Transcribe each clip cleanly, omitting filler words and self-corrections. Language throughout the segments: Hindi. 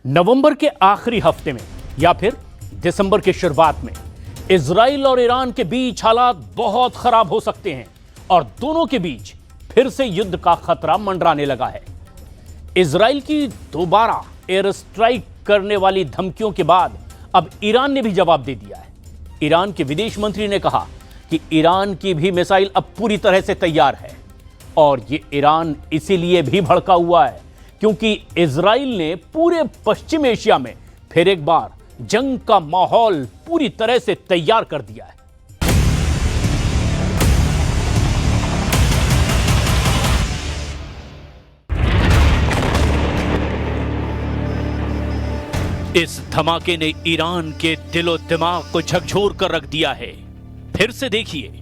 नवंबर के आखिरी हफ्ते में या फिर दिसंबर की शुरुआत में इजराइल और ईरान के बीच हालात बहुत खराब हो सकते हैं और दोनों के बीच फिर से युद्ध का खतरा मंडराने लगा है। इजराइल की दोबारा एयर स्ट्राइक करने वाली धमकियों के बाद अब ईरान ने भी जवाब दे दिया है। ईरान के विदेश मंत्री ने कहा कि ईरान की भी मिसाइल अब पूरी तरह से तैयार है और ये ईरान इसीलिए भी भड़का हुआ है क्योंकि इजराइल ने पूरे पश्चिम एशिया में फिर एक बार जंग का माहौल पूरी तरह से तैयार कर दिया है। इस धमाके ने ईरान के दिलो दिमाग को झकझोर कर रख दिया है। फिर से देखिए।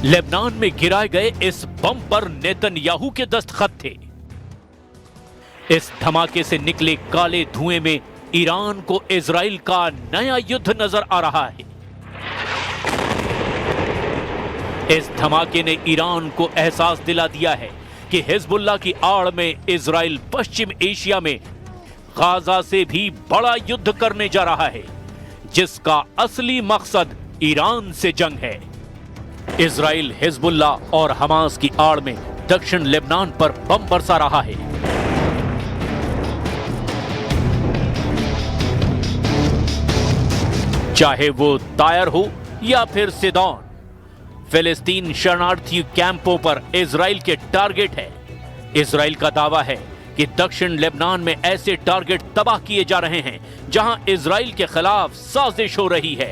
लेबनान में गिराए गए इस बम पर नेतन्याहू के दस्तखत थे। इस धमाके से निकले काले धुएं में ईरान को इजराइल का नया युद्ध नजर आ रहा है। इस धमाके ने ईरान को एहसास दिला दिया है कि हिजबुल्लाह की आड़ में इजराइल पश्चिम एशिया में गाजा से भी बड़ा युद्ध करने जा रहा है, जिसका असली मकसद ईरान से जंग है। इजराइल हिजबुल्लाह और हमास की आड़ में दक्षिण लेबनान पर बम बरसा रहा है। चाहे वो तायर हो या फिर सिदोन, फिलिस्तीन शरणार्थी कैंपों पर इजराइल के टारगेट है। इजराइल का दावा है कि दक्षिण लेबनान में ऐसे टारगेट तबाह किए जा रहे हैं जहां इजराइल के खिलाफ साजिश हो रही है।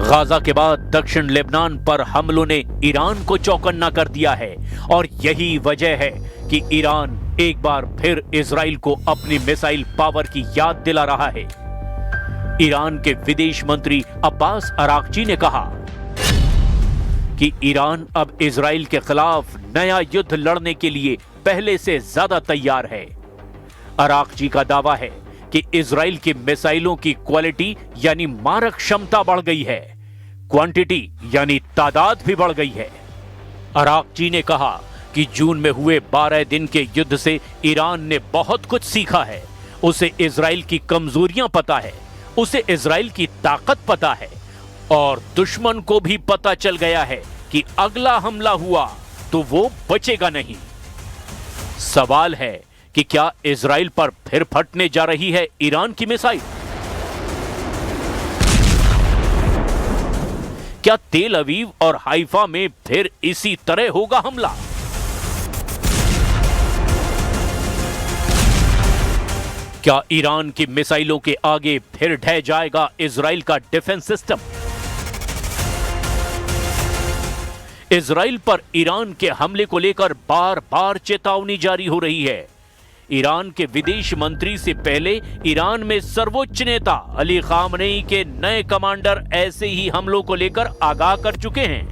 गाजा के बाद दक्षिण लेबनान पर हमलों ने ईरान को चौकन्ना कर दिया है और यही वजह है कि ईरान एक बार फिर इजराइल को अपनी मिसाइल पावर की याद दिला रहा है। ईरान के विदेश मंत्री अब्बास अराक्ची ने कहा कि ईरान अब इजराइल के खिलाफ नया युद्ध लड़ने के लिए पहले से ज्यादा तैयार है। अराक्ची का दावा है कि इजराइल की मिसाइलों की क्वालिटी यानी मारक क्षमता बढ़ गई है, क्वांटिटी यानी तादाद भी बढ़ गई है। अराक्ची ने कहा कि जून में हुए 12 दिन के युद्ध से ईरान ने बहुत कुछ सीखा है। उसे इजराइल की कमजोरियां पता है, उसे इजराइल की ताकत पता है और दुश्मन को भी पता चल गया है कि अगला हमला हुआ तो वो बचेगा नहीं। सवाल है कि क्या इजराइल पर फिर फटने जा रही है ईरान की मिसाइल? क्या तेल अवीव और हाइफा में फिर इसी तरह होगा हमला? क्या ईरान की मिसाइलों के आगे फिर ढह जाएगा इजराइल का डिफेंस सिस्टम? इजराइल पर ईरान के हमले को लेकर बार बार चेतावनी जारी हो रही है। ईरान के विदेश मंत्री से पहले ईरान में सर्वोच्च नेता अली खामनेई के नए कमांडर ऐसे ही हमलों को लेकर आगाह कर चुके हैं।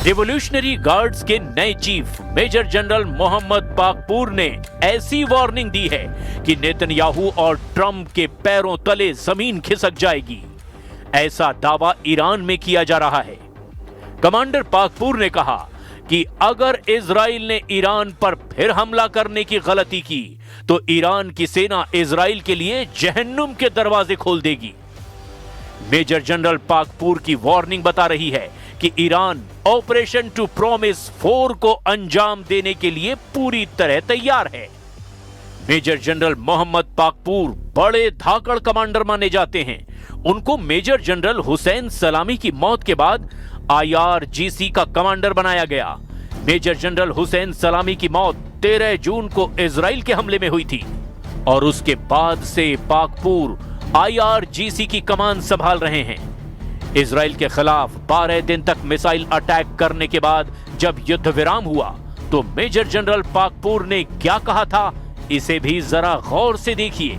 रिवॉल्यूशनरी गार्ड्स के नए chief major general Mohammad Pakpour ने ऐसी वार्निंग दी है कि नेतन्याहू और ट्रंप के पैरों तले जमीन खिसक जाएगी। ऐसा दावा ईरान में किया जा रहा है। कमांडर पाकपूर ने कहा कि अगर इजराइल ने ईरान पर फिर हमला करने की गलती की तो ईरान की सेना इजराइल के लिए जहन्नुम के दरवाजे खोल देगी। मेजर जनरल पाकपूर की वार्निंग बता रही है कि ईरान ऑपरेशन टू प्रॉमिस 4 को अंजाम देने के लिए पूरी तरह तैयार है। मेजर जनरल मोहम्मद पाकपूर बड़े धाकड़ कमांडर माने जाते हैं। उनको मेजर जनरल हुसैन सलामी की मौत के बाद IRGC का कमांडर बनाया गया। मेजर जनरल हुसैन सलामी की मौत 13 जून को इजराइल के हमले में हुई थी और उसके बाद से पाकपूर IRGC की कमान संभाल रहे हैं। इजराइल के खिलाफ 12 दिन तक मिसाइल अटैक करने के बाद जब युद्ध विराम हुआ तो मेजर जनरल पाकपूर ने क्या कहा था, इसे भी जरा गौर से देखिए।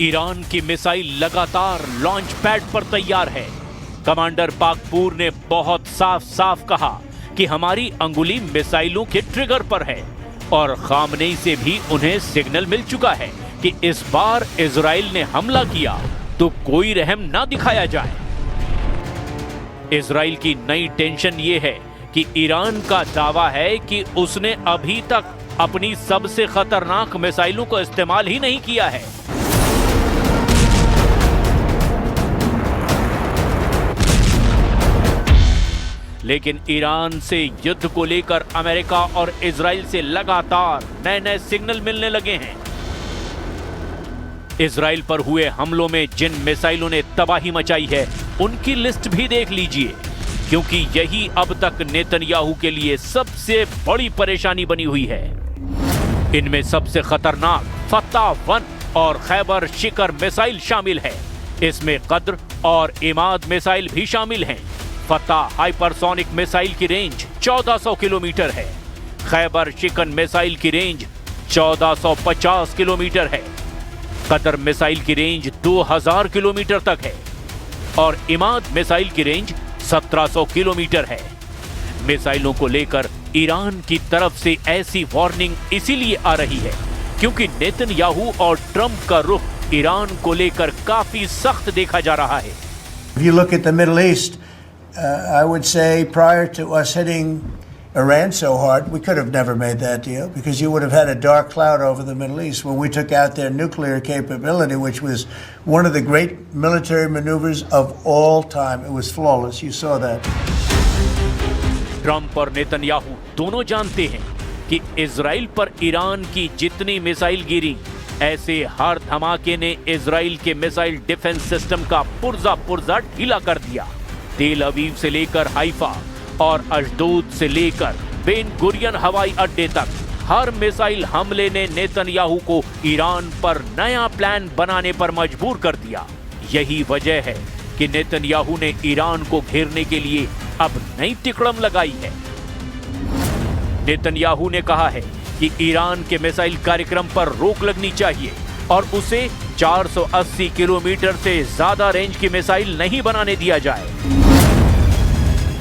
ईरान की मिसाइल लगातार लॉन्च पैड पर तैयार है। कमांडर पाकपुर ने बहुत साफ साफ कहा कि हमारी अंगुली मिसाइलों के ट्रिगर पर है और खामनेई से भी उन्हें सिग्नल मिल चुका है कि इस बार इजराइल ने हमला किया तो कोई रहम ना दिखाया जाए। इजराइल की नई टेंशन ये है कि ईरान का दावा है कि उसने अभी तक अपनी सबसे खतरनाक मिसाइलों को इस्तेमाल ही नहीं किया है। लेकिन ईरान से युद्ध को लेकर अमेरिका और इजराइल से लगातार नए नए सिग्नल मिलने लगे हैं। इजराइल पर हुए हमलों में जिन मिसाइलों ने तबाही मचाई है उनकी लिस्ट भी देख लीजिए, क्योंकि यही अब तक नेतन्याहू के लिए सबसे बड़ी परेशानी बनी हुई है। इनमें सबसे खतरनाक फत्ता-1 और खैबर शिकर मिसाइल शामिल है। इसमें कद्र और इमाद मिसाइल भी शामिल हैं। फत्ता हाइपरसोनिक मिसाइल की रेंज 1400 किलोमीटर है। खैबर शिकन मिसाइल की रेंज 1450 किलोमीटर है। कतर मिसाइल की रेंज 2000 किलोमीटर तक है और इमाद मिसाइल की रेंज 1700 किलोमीटर है। मिसाइलों को लेकर ईरान की तरफ से ऐसी वार्निंग इसीलिए आ रही है क्योंकि नेतन्याहू और ट्रंप का रुख ईरान को लेकर काफी सख्त देखा जा रहा है। If you look at the Middle East, I would say prior to us hitting Iran so hard, we could have never made that deal because you would have had a dark cloud over the Middle East when we took out their nuclear capability, which was one of the great military maneuvers of all time. It was flawless. You saw that. Trump और नेतन्याहू दोनों जानते हैं कि इजराइल पर ईरान की जितनी मिसाइल गिरी, ऐसे हर धमाके ने इजराइल के मिसाइल डिफेंस सिस्टम का पुर्जा ढीला कर दिया। तेल अवीव से लेकर हाइफा और अशदोद से लेकर बेन गुरियन हवाई अड्डे तक हर मिसाइल हमले ने नेतन्याहू को ईरान पर नया प्लान बनाने पर मजबूर कर दिया। यही वजह है कि नेतन्याहू ने ईरान को घेरने के लिए अब नई तिकड़म लगाई है। नेतन्याहू ने कहा है कि ईरान के मिसाइल कार्यक्रम पर रोक लगनी चाहिए और उसे 480 किलोमीटर से ज्यादा रेंज की मिसाइल नहीं बनाने दिया जाए।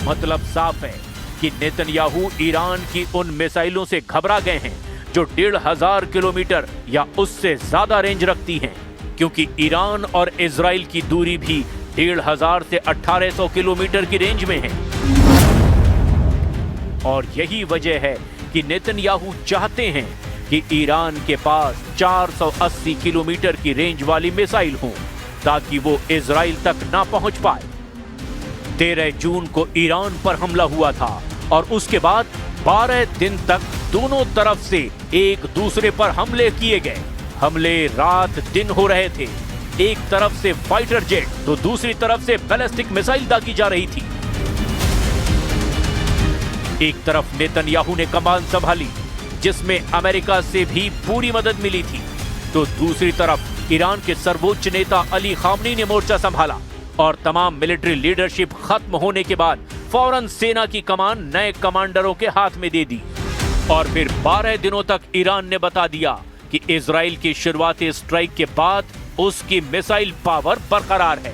मतलब साफ है कि नेतन्याहू ईरान की उन मिसाइलों से घबरा गए हैं जो 1500 किलोमीटर या उससे ज्यादा रेंज रखती हैं, क्योंकि ईरान और इजराइल की दूरी भी 1500 से 1800 किलोमीटर की रेंज में है। और यही वजह है कि नेतन्याहू चाहते हैं कि ईरान के पास 480 किलोमीटर की रेंज वाली मिसाइल हो ताकि वो इजराइल तक ना पहुंच पाए। 13 जून को ईरान पर हमला हुआ था और उसके बाद 12 दिन तक दोनों तरफ से एक दूसरे पर हमले किए गए। हमले रात दिन हो रहे थे। एक तरफ से फाइटर जेट तो दूसरी तरफ से बैलिस्टिक मिसाइल दागी जा रही थी। एक तरफ नेतन्याहू ने कमान संभाली जिसमें अमेरिका से भी पूरी मदद मिली थी, तो दूसरी तरफ ईरान के सर्वोच्च नेता अली खामनेई ने मोर्चा संभाला और तमाम मिलिट्री लीडरशिप खत्म होने के बाद फौरन सेना की कमान नए कमांडरों के हाथ में दे दी। और फिर 12 दिनों तक ईरान ने बता दिया कि इजराइल की शुरुआती स्ट्राइक के बाद उसकी मिसाइल पावर बरकरार है।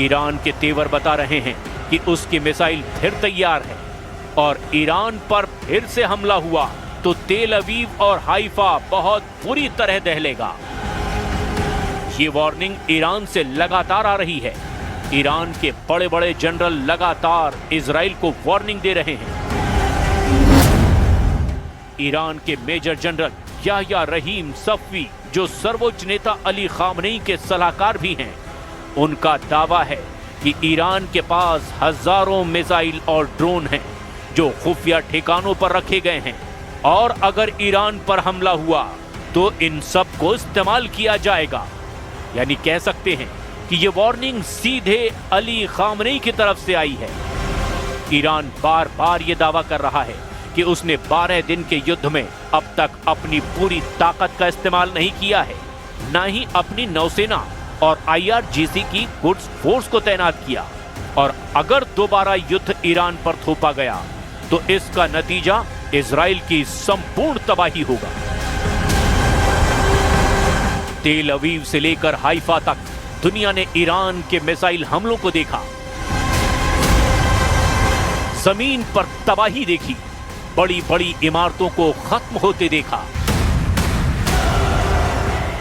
ईरान के तेवर बता रहे हैं कि उसकी मिसाइल फिर तैयार है और ईरान पर फिर से हमला हुआ तो तेल अवीव और हाइफा बहुत बुरी तरह दहलेगा। ये वार्निंग ईरान से लगातार आ रही है। ईरान के बड़े बड़े जनरल लगातार इजराइल को वार्निंग दे रहे हैं। ईरान के मेजर जनरल याह्या रहीम सफ़वी, जो सर्वोच्च नेता अली खामनेई के सलाहकार भी हैं, उनका दावा है कि ईरान के पास हजारों मिसाइल और ड्रोन हैं जो खुफिया ठिकानों पर रखे गए हैं और अगर ईरान पर हमला हुआ तो इन सब को इस्तेमाल किया जाएगा। यानी कह सकते हैं कि ये वार्निंग सीधे अली खामनेई की तरफ से आई है। ईरान बार बार ये दावा कर रहा है कि उसने 12 दिन के युद्ध में अब तक अपनी पूरी ताकत का इस्तेमाल नहीं किया है, ना ही अपनी नौसेना और IRGC की गुड्स फोर्स को तैनात किया, और अगर दोबारा युद्ध ईरान पर थोपा गया तो इसका नतीजा इजराइल की संपूर्ण तबाही होगा। तेल अवीव से लेकर हाइफा तक दुनिया ने ईरान के मिसाइल हमलों को देखा, जमीन पर तबाही देखी, बड़ी बड़ी इमारतों को खत्म होते देखा।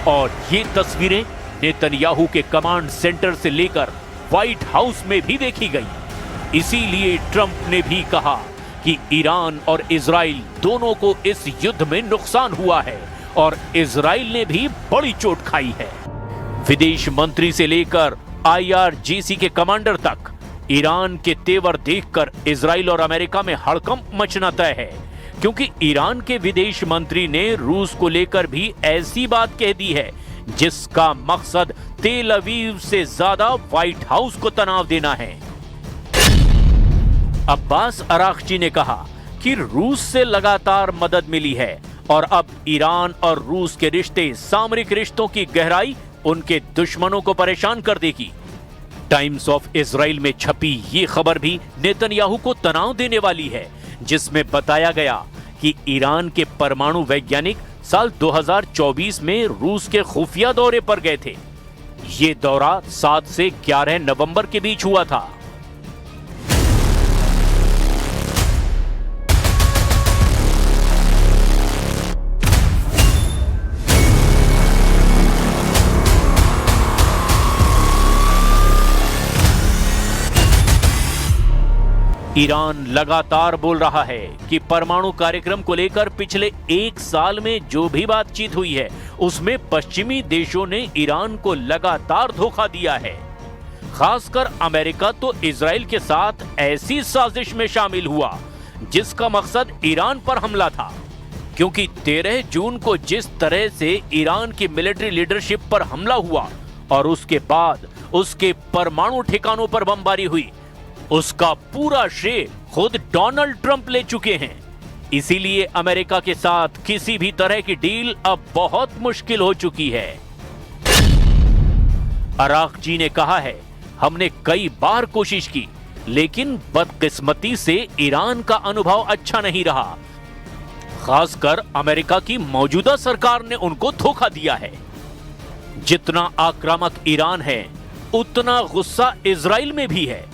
और ये तस्वीरें नेतन्याहू के कमांड सेंटर से लेकर व्हाइट हाउस में भी देखी गई। इसीलिए ट्रंप ने भी कहा कि ईरान और इजराइल दोनों को इस युद्ध में नुकसान हुआ है और इजराइल ने भी बड़ी चोट खाई है। विदेश मंत्री से लेकर IRGC के कमांडर तक ईरान के तेवर देखकर इजराइल और अमेरिका में हड़कंप मचना तय है, क्योंकि ईरान के विदेश मंत्री ने रूस को लेकर भी ऐसी बात कह दी है जिसका मकसद तेल अवीव से ज्यादा व्हाइट हाउस को तनाव देना है। अब्बास अरागची ने कहा कि रूस से लगातार मदद मिली है और अब ईरान और रूस के रिश्ते, सामरिक रिश्तों की गहराई उनके दुश्मनों को परेशान कर देगी। टाइम्स ऑफ इजराइल में छपी ये खबर भी नेतन्याहू को तनाव देने वाली है, जिसमें बताया गया कि ईरान के परमाणु वैज्ञानिक साल 2024 में रूस के खुफिया दौरे पर गए थे। ये दौरा 7 से 11 नवंबर के बीच हुआ था। ईरान लगातार बोल रहा है कि परमाणु कार्यक्रम को लेकर पिछले 1 साल में जो भी बातचीत हुई है उसमें पश्चिमी देशों ने ईरान को लगातार धोखा दिया है। खासकर अमेरिका तो इजराइल के साथ ऐसी साजिश में शामिल हुआ जिसका मकसद ईरान पर हमला था, क्योंकि 13 जून को जिस तरह से ईरान की मिलिट्री लीडरशिप पर हमला हुआ और उसके बाद उसके परमाणु ठिकानों पर बमबारी हुई, उसका पूरा श्रेय खुद डोनाल्ड ट्रंप ले चुके हैं। इसीलिए अमेरिका के साथ किसी भी तरह की डील अब बहुत मुश्किल हो चुकी है। अरागची ने कहा है, हमने कई बार कोशिश की, लेकिन बदकिस्मती से ईरान का अनुभव अच्छा नहीं रहा। खासकर अमेरिका की मौजूदा सरकार ने उनको धोखा दिया है। जितना आक्रामक ईरान है, उतना गुस्सा इजराइल में भी है।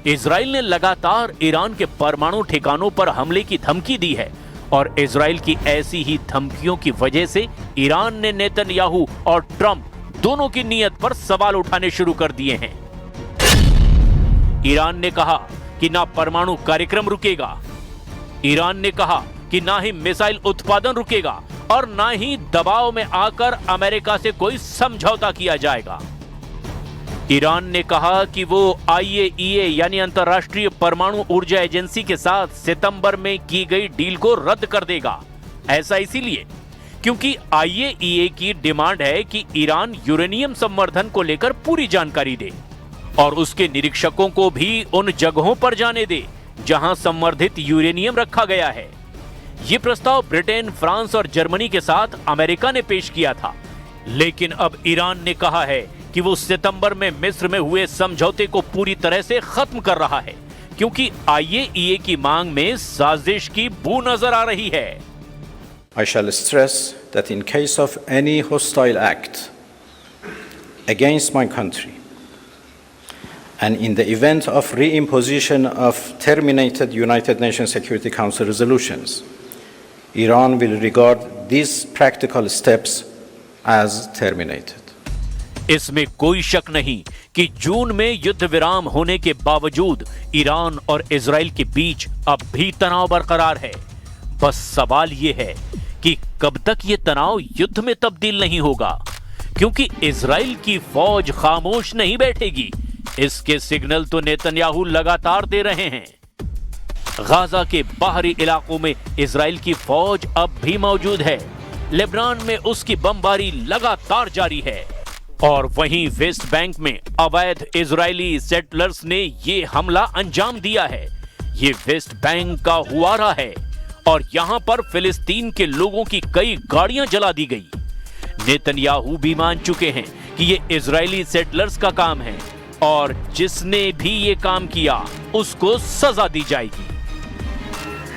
इजराइल ने लगातार ईरान के परमाणु ठिकानों पर हमले की धमकी दी है और इजराइल की ऐसी ही धमकियों की वजह से ईरान ने नेतन्याहू और ट्रंप दोनों की नीयत पर सवाल उठाने शुरू कर दिए हैं। ईरान ने कहा कि ना परमाणु कार्यक्रम रुकेगा, ईरान ने कहा कि ना ही मिसाइल उत्पादन रुकेगा और ना ही दबाव में आकर अमेरिका से कोई समझौता किया जाएगा। ईरान ने कहा कि वो IAEA यानी अंतर्राष्ट्रीय परमाणु ऊर्जा एजेंसी के साथ सितंबर में की गई डील को रद्द कर देगा। ऐसा इसीलिए क्योंकि IAEA की डिमांड है कि ईरान यूरेनियम संवर्धन को लेकर पूरी जानकारी दे और उसके निरीक्षकों को भी उन जगहों पर जाने दे जहां संवर्धित यूरेनियम रखा गया है। यह प्रस्ताव ब्रिटेन, फ्रांस और जर्मनी के साथ अमेरिका ने पेश किया था, लेकिन अब ईरान ने कहा है कि वो सितंबर में मिस्र में हुए समझौते को पूरी तरह से खत्म कर रहा है, क्योंकि IAEA की मांग में साजिश की बू नजर आ रही है। I shall stress that in case of any hostile act against my country and in the event of reimposition of terminated United Nations Security Council resolutions, Iran will regard these practical steps as terminated. इसमें कोई शक नहीं कि जून में युद्ध विराम होने के बावजूद ईरान और इजराइल के बीच अब भी तनाव बरकरार है। बस सवाल यह है कि कब तक यह तनाव युद्ध में तब्दील नहीं होगा, क्योंकि इजराइल की फौज खामोश नहीं बैठेगी। इसके सिग्नल तो नेतन्याहू लगातार दे रहे हैं। गाजा के बाहरी इलाकों में इजराइल की फौज अब भी मौजूद है। लेबनान में उसकी बमबारी लगातार जारी है और वहीं वेस्ट बैंक में अवैध इजरायली सेटलर्स ने ये हमला अंजाम दिया है। ये वेस्ट बैंक का हुआरा है और यहां पर फिलिस्तीन के लोगों की कई गाड़ियां जला दी गई। नेतन्याहू भी मान चुके हैं कि ये इजरायली सेटलर्स का काम है और जिसने भी ये काम किया उसको सजा दी जाएगी।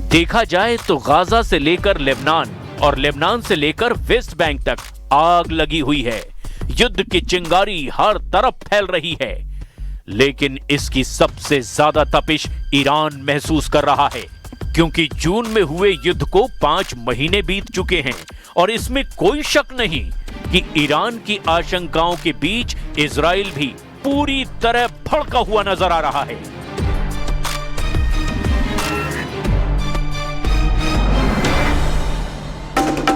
देखा जाए तो गाजा से लेकर लेबनान और लेबनान से लेकर वेस्ट बैंक तक आग लगी हुई है। युद्ध की चिंगारी हर तरफ फैल रही है, लेकिन इसकी सबसे ज्यादा तपिश ईरान महसूस कर रहा है क्योंकि जून में हुए युद्ध को 5 महीने बीत चुके हैं और इसमें कोई शक नहीं कि ईरान की आशंकाओं के बीच इजराइल भी पूरी तरह भड़का हुआ नजर आ रहा है।